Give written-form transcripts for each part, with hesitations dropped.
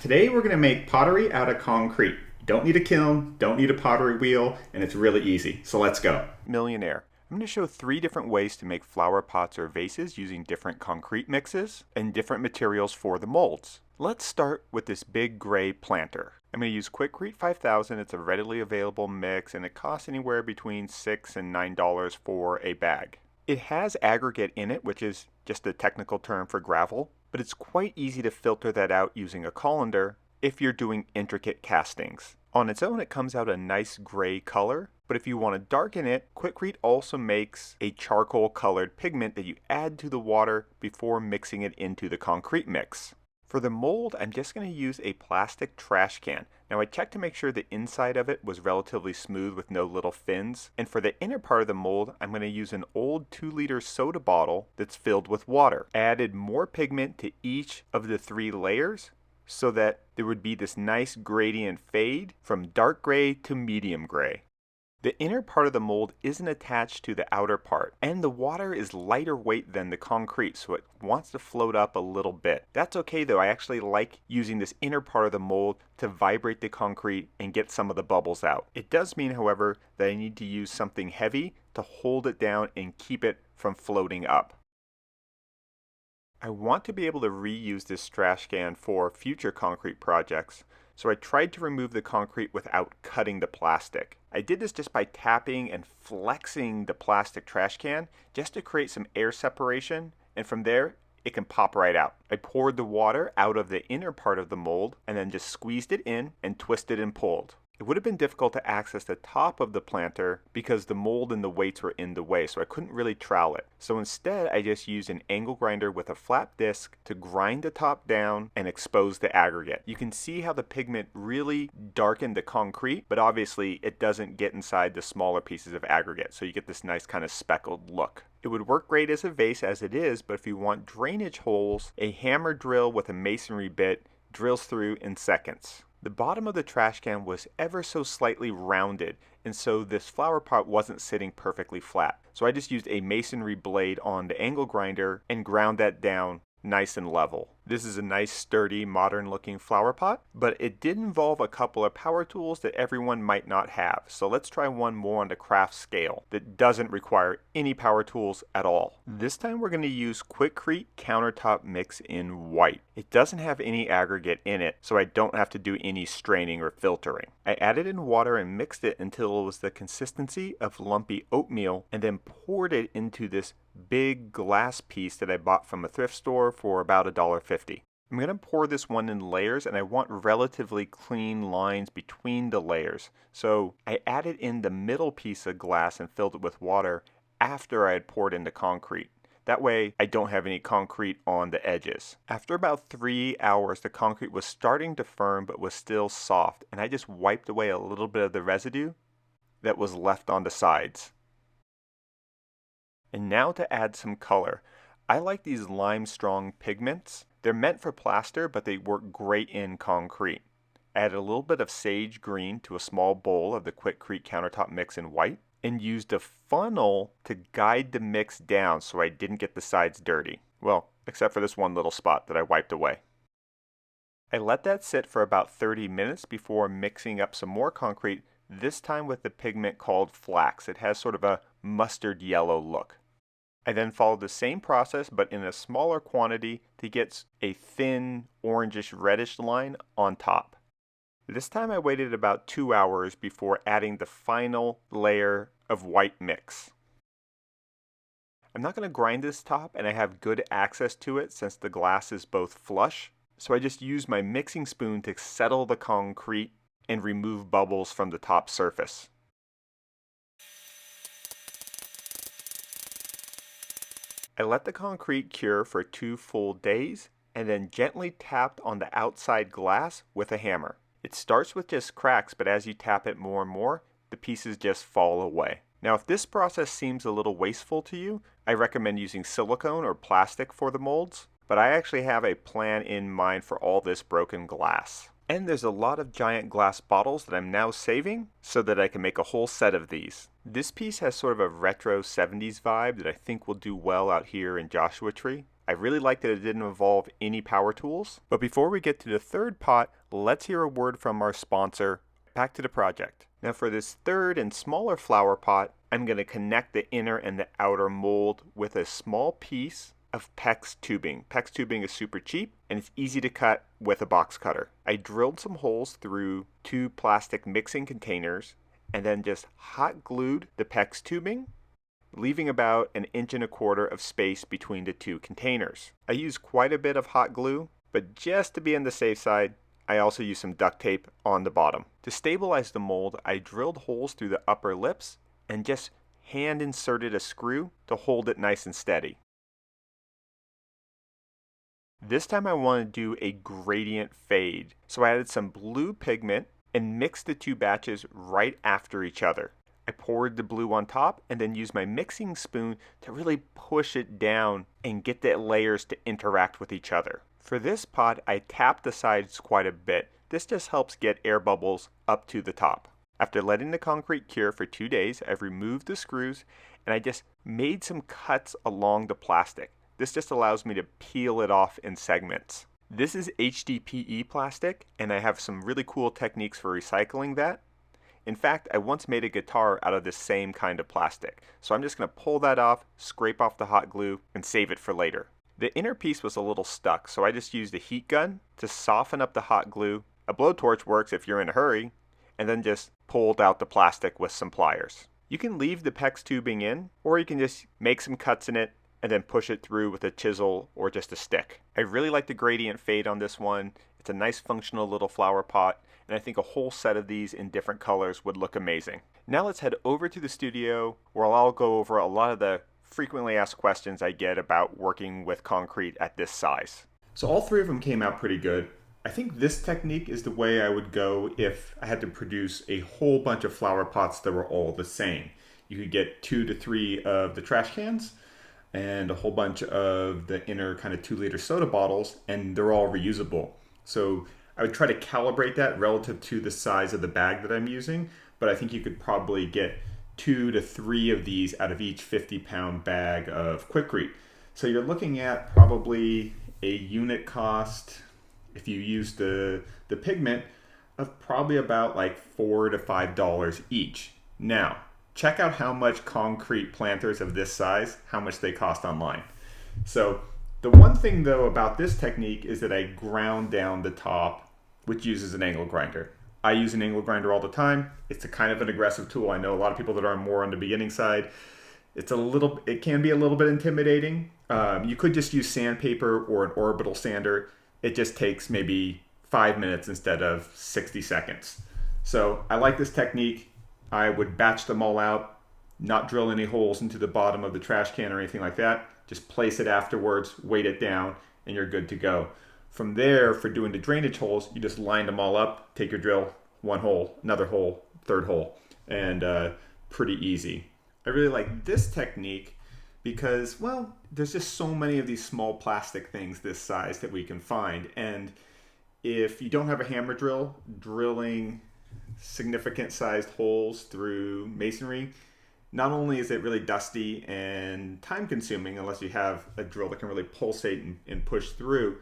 Today we're going to make pottery out of concrete. You don't need a kiln, don't need a pottery wheel, and it's really easy. So let's go. Millionaire. I'm going to show 3 different ways to make flower pots or vases using different concrete mixes and different materials for the molds. Let's start with this big gray planter. I'm going to use Quikrete 5000. It's a readily available mix and it costs anywhere between $6 and $9 for a bag. It has aggregate in it, which is just a technical term for gravel, but it's quite easy to filter that out using a colander if you're doing intricate castings. On its own, it comes out a nice gray color, but if you want to darken it, Quikrete also makes a charcoal colored pigment that you add to the water before mixing it into the concrete mix. For the mold, I'm just going to use a plastic trash can. Now I checked to make sure the inside of it was relatively smooth with no little fins. And for the inner part of the mold, I'm going to use an old 2-liter soda bottle that's filled with water. I added more pigment to each of the 3 layers so that there would be this nice gradient fade from dark gray to medium gray. The inner part of the mold isn't attached to the outer part, and the water is lighter weight than the concrete, so it wants to float up a little bit. That's okay though, I actually like using this inner part of the mold to vibrate the concrete and get some of the bubbles out. It does mean, however, that I need to use something heavy to hold it down and keep it from floating up. I want to be able to reuse this trash can for future concrete projects, so I tried to remove the concrete without cutting the plastic. I did this just by tapping and flexing the plastic trash can just to create some air separation, and from there it can pop right out. I poured the water out of the inner part of the mold and then just squeezed it in and twisted and pulled. It would have been difficult to access the top of the planter because the mold and the weights were in the way, so I couldn't really trowel it. So instead, I just used an angle grinder with a flat disc to grind the top down and expose the aggregate. You can see how the pigment really darkened the concrete, but obviously it doesn't get inside the smaller pieces of aggregate, so you get this nice kind of speckled look. It would work great as a vase as it is, but if you want drainage holes, a hammer drill with a masonry bit drills through in seconds. The bottom of the trash can was ever so slightly rounded, and so this flower pot wasn't sitting perfectly flat. So I just used a masonry blade on the angle grinder and ground that down nice and level. This is a nice, sturdy, modern looking flower pot, but it did involve a couple of power tools that everyone might not have. So let's try one more on the craft scale that doesn't require any power tools at all. This time we're going to use Quikrete Countertop Mix in white. It doesn't have any aggregate in it, so I don't have to do any straining or filtering. I added in water and mixed it until it was the consistency of lumpy oatmeal, and then poured it into this big glass piece that I bought from a thrift store for about $1.50. I'm going to pour this one in layers, and I want relatively clean lines between the layers. So I added in the middle piece of glass and filled it with water after I had poured in the concrete. That way I don't have any concrete on the edges. After about 3 hours, the concrete was starting to firm but was still soft, and I just wiped away a little bit of the residue that was left on the sides. And now to add some color. I like these Limestrong Pigments. They're meant for plaster, but they work great in concrete. Add a little bit of sage green to a small bowl of the Quikrete Countertop Mix in white, and used a funnel to guide the mix down so I didn't get the sides dirty. Well, except for this one little spot that I wiped away. I let that sit for about 30 minutes before mixing up some more concrete, this time with the pigment called flax. It has sort of a mustard yellow look. I then followed the same process but in a smaller quantity to get a thin orangish reddish line on top. This time I waited about 2 hours before adding the final layer of white mix. I'm not going to grind this top, and I have good access to it since the glass is both flush, so I just use my mixing spoon to settle the concrete and remove bubbles from the top surface. I let the concrete cure for 2 full days and then gently tapped on the outside glass with a hammer. It starts with just cracks, but as you tap it more and more, the pieces just fall away. Now if this process seems a little wasteful to you, I recommend using silicone or plastic for the molds, but I actually have a plan in mind for all this broken glass. And there's a lot of giant glass bottles that I'm now saving so that I can make a whole set of these. This piece has sort of a retro 70s vibe that I think will do well out here in Joshua Tree. I really liked that it didn't involve any power tools. But before we get to the third pot, let's hear a word from our sponsor. Back to the project. Now for this third and smaller flower pot, I'm going to connect the inner and the outer mold with a small piece of PEX tubing. PEX tubing is super cheap and it's easy to cut with a box cutter. I drilled some holes through 2 plastic mixing containers and then just hot glued the PEX tubing, leaving about 1.25 inches of space between the 2 containers. I used quite a bit of hot glue, but just to be on the safe side, I also used some duct tape on the bottom. To stabilize the mold, I drilled holes through the upper lips and just hand inserted a screw to hold it nice and steady. This time I want to do a gradient fade, so I added some blue pigment and mixed the 2 batches right after each other. I poured the blue on top and then used my mixing spoon to really push it down and get the layers to interact with each other. For this pot, I tapped the sides quite a bit. This just helps get air bubbles up to the top. After letting the concrete cure for 2 days, I've removed the screws and I just made some cuts along the plastic. This just allows me to peel it off in segments. This is HDPE plastic and I have some really cool techniques for recycling that. In fact, I once made a guitar out of this same kind of plastic. So I'm just going to pull that off, scrape off the hot glue, and save it for later. The inner piece was a little stuck, so I just used a heat gun to soften up the hot glue. A blowtorch works if you're in a hurry, and then just pulled out the plastic with some pliers. You can leave the PEX tubing in, or you can just make some cuts in it and then push it through with a chisel or just a stick. I really like the gradient fade on this one. It's a nice functional little flower pot, and I think a whole set of these in different colors would look amazing. Now let's head over to the studio where I'll go over a lot of the frequently asked questions I get about working with concrete at this size. So all 3 of them came out pretty good. I think this technique is the way I would go if I had to produce a whole bunch of flower pots that were all the same. You could get 2 to 3 of the trash cans and a whole bunch of the inner kind of 2-liter soda bottles, and they're all reusable. So I would try to calibrate that relative to the size of the bag that I'm using, but I think you could probably get 2 to 3 of these out of each 50-pound bag of Quikrete. So you're looking at probably a unit cost, if you use the pigment, of probably about like $4 to $5 each. Now, check out how much concrete planters of this size, how much they cost online. So the one thing though about this technique is that I ground down the top, which uses an angle grinder. I use an angle grinder all the time. It's a kind of an aggressive tool. I know a lot of people that are more on the beginning side. It can be a little bit intimidating. You could just use sandpaper or an orbital sander. It just takes maybe 5 minutes instead of 60 seconds. So I like this technique. I would batch them all out, not drill any holes into the bottom of the trash can or anything like that. Just place it afterwards, weight it down, and you're good to go. From there, for doing the drainage holes, you just line them all up, take your drill, 1 hole, another hole, 3rd hole, and pretty easy. I really like this technique because, well, there's just so many of these small plastic things this size that we can find. And if you don't have a hammer drill, drilling significant sized holes through masonry, not only is it really dusty and time consuming unless you have a drill that can really pulsate and push through,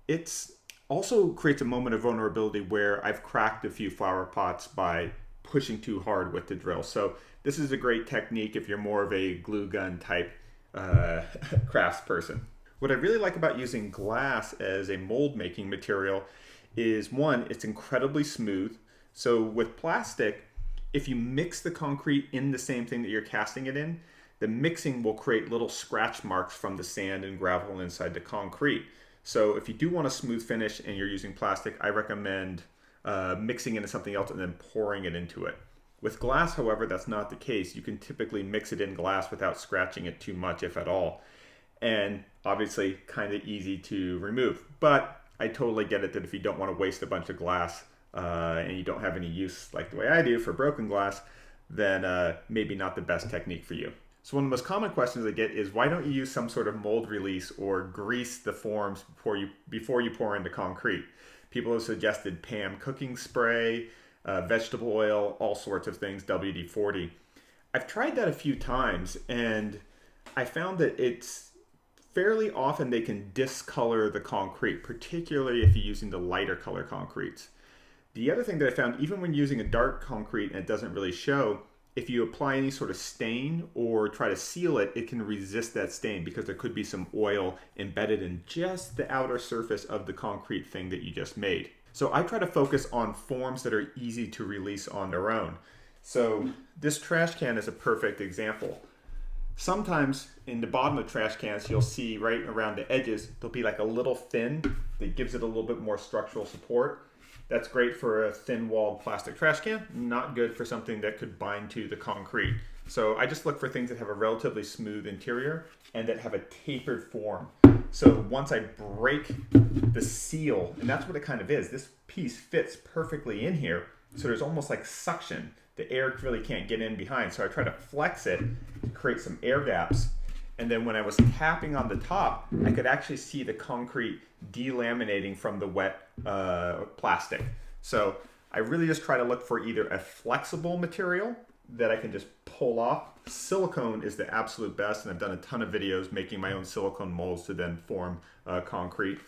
it's also creates a moment of vulnerability where I've cracked a few flower pots by pushing too hard with the drill. So this is a great technique if you're more of a glue gun type crafts person. What I really like about using glass as a mold making material is, one, it's incredibly smooth. So with plastic, if you mix the concrete in the same thing that you're casting it in, the mixing will create little scratch marks from the sand and gravel inside the concrete. So if you do want a smooth finish and you're using plastic, I recommend mixing into something else and then pouring it into it. With glass, however, that's not the case. You can typically mix it in glass without scratching it too much, if at all. And obviously kind of easy to remove. But I totally get it that if you don't want to waste a bunch of glass and you don't have any use like the way I do for broken glass, then maybe not the best technique for you. So one of the most common questions I get is, why don't you use some sort of mold release or grease the forms before you pour into concrete? People have suggested PAM cooking spray, vegetable oil, all sorts of things, WD-40. I've tried that a few times and I found that it's fairly often they can discolor the concrete, particularly if you're using the lighter color concretes. The other thing that I found, even when using a dark concrete and it doesn't really show, if you apply any sort of stain or try to seal it, it can resist that stain because there could be some oil embedded in just the outer surface of the concrete thing that you just made. So I try to focus on forms that are easy to release on their own. So this trash can is a perfect example. Sometimes in the bottom of trash cans, you'll see right around the edges, there'll be like a little fin that gives it a little bit more structural support. That's great for a thin-walled plastic trash can, not good for something that could bind to the concrete. So I just look for things that have a relatively smooth interior and that have a tapered form. So once I break the seal, and that's what it kind of is, this piece fits perfectly in here, so there's almost like suction. The air really can't get in behind, so I try to flex it to create some air gaps. And then when I was tapping on the top, I could actually see the concrete delaminating from the wet plastic. So I really just try to look for either a flexible material that I can just pull off. Silicone is the absolute best, and I've done a ton of videos making my own silicone molds to then form concrete.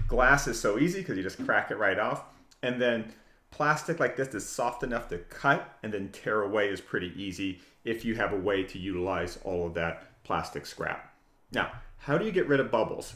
Glass is so easy because you just crack it right off. And then plastic like this is soft enough to cut and then tear away is pretty easy if you have a way to utilize all of that plastic scrap. Now, how do you get rid of bubbles?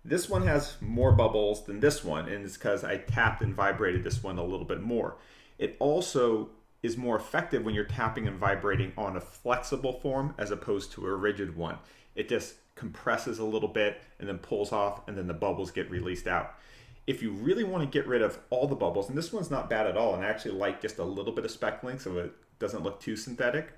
This one has more bubbles than this one, and it's because I tapped and vibrated this one a little bit more. It also is more effective when you're tapping and vibrating on a flexible form as opposed to a rigid one. It just compresses a little bit and then pulls off, and then the bubbles get released out. If you really want to get rid of all the bubbles, and this one's not bad at all, and I actually like just a little bit of speckling so it doesn't look too synthetic,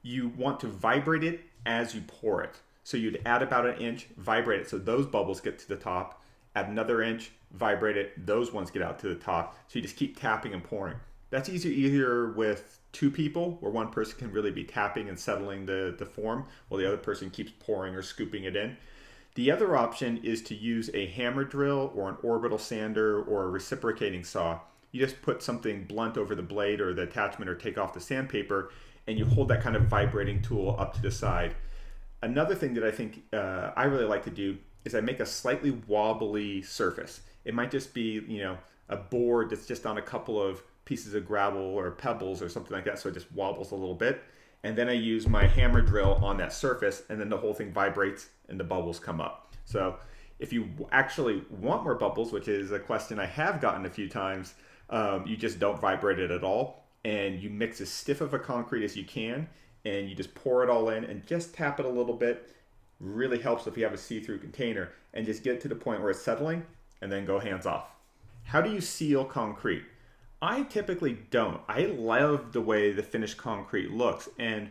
you want to vibrate it as you pour it. So you'd add about an inch, vibrate it so those bubbles get to the top, add another inch, vibrate it, those ones get out to the top. So you just keep tapping and pouring. That's easier with two people, where one person can really be tapping and settling the form while the other person keeps pouring or scooping it in. The other option is to use a hammer drill or an orbital sander or a reciprocating saw. You just put something blunt over the blade or the attachment or take off the sandpaper, and you hold that kind of vibrating tool up to the side. Another thing that I think I really like to do is I make a slightly wobbly surface. It might just be, a board that's just on a couple of pieces of gravel or pebbles or something like that, so it just wobbles a little bit. And then I use my hammer drill on that surface, and then the whole thing vibrates and the bubbles come up. So if you actually want more bubbles, which is a question I have gotten a few times, you just don't vibrate it at all, and you mix as stiff of a concrete as you can, and you just pour it all in and just tap it a little bit. Really helps if you have a see-through container, and just get to the point where it's settling and then go hands off. How do you seal concrete? I typically don't. I love the way the finished concrete looks, and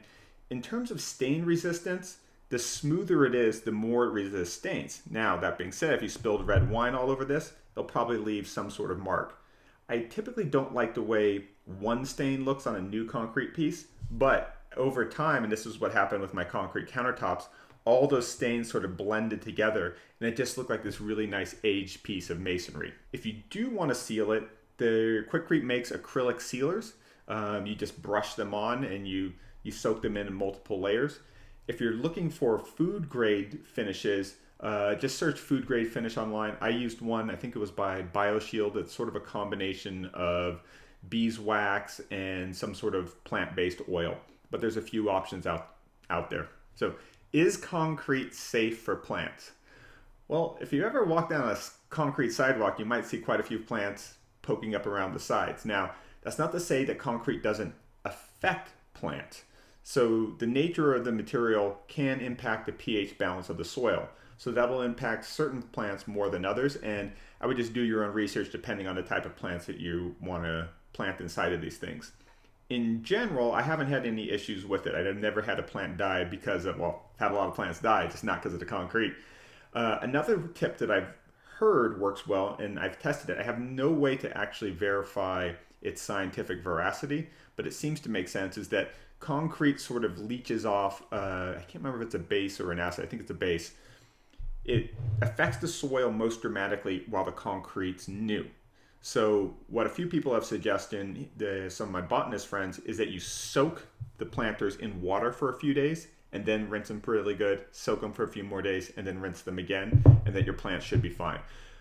in terms of stain resistance, the smoother it is, the more it resists stains. Now, that being said, if you spilled red wine all over this, they'll probably leave some sort of mark. I typically don't like the way one stain looks on a new concrete piece, but over time, and this is what happened with my concrete countertops, all those stains sort of blended together, and it just looked like this really nice aged piece of masonry. If you do want to seal it, the Quikrete makes acrylic sealers. You just brush them on and you soak them in multiple layers. If you're looking for food grade finishes, just search food grade finish online. I used one, I think it was by BioShield. It's sort of a combination of beeswax and some sort of plant-based oil, but there's a few options out there. So is concrete safe for plants? Well, if you ever walk down a concrete sidewalk, you might see quite a few plants poking up around the sides. Now, that's not to say that concrete doesn't affect plants. So the nature of the material can impact the pH balance of the soil. So that will impact certain plants more than others, and I would just do your own research depending on the type of plants that you want to plant inside of these things. In general, I haven't had any issues with it. I've never had a plant die because of, had a lot of plants die, just not because of the concrete. Another tip that I've heard works well, and I've tested it. I have no way to actually verify its scientific veracity, but it seems to make sense, is that concrete sort of leaches off, I can't remember if it's a base or an acid, I think it's a base. It affects the soil most dramatically while the concrete's new. So what a few people have suggested, some of my botanist friends, is that you soak the planters in water for a few days and then rinse them really good, soak them for a few more days, and then rinse them again, and then your plants should be fine.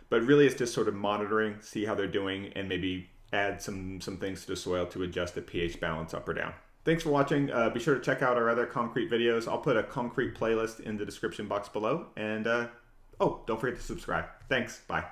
But really it's just sort of monitoring, see how they're doing, and maybe add some things to the soil to adjust the pH balance up or down. Thanks for watching. Be sure to check out our other concrete videos. I'll put a concrete playlist in the description box below. And oh, don't forget to subscribe. Thanks. Bye.